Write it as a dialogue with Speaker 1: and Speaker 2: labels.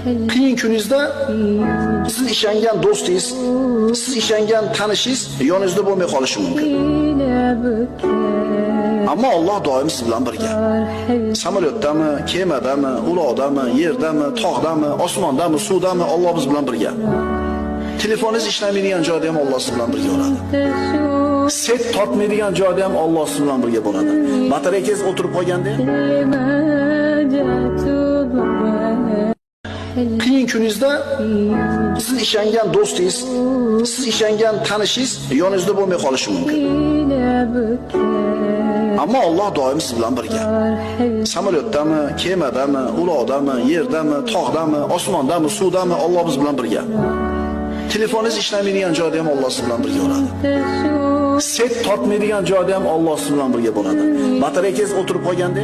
Speaker 1: qiyin kuningizda siz ishongan do'stingiz, siz ishongan tanishingiz yoningizda bo'lmay qolishi mumkin. Ammo Alloh doim siz bilan birga. Samolyotdami, kemadami, uloqdami, yerdami, tog'dami, osmondami, suvdami, Alloh biz bilan birga. Telefoningiz ishlamaydigan joyda ham Alloh siz bilan birga bo'ladi. Set tortmaydigan joyda ham Alloh siz bilan birga bo'ladi. Batareyangiz o'tirib qolganda qiyin kuningizda siz ishongan do'stingiz, siz ishongan tanishingiz yoningizda bo'lmay qolishi mumkin. Ammo Alloh doim siz bilan birga. Samolyotdami, kemadami, uloqdami, yerdami, tog'dami, osmondami, suvdami, Alloh biz bilan birga. Telefoningiz ishlamaydigan joyda ham Alloh siz bilan birga bo'ladi. Set tortmaydigan joyda ham Alloh siz bilan birga bo'ladi. Batareyangiz o'tirib qolganda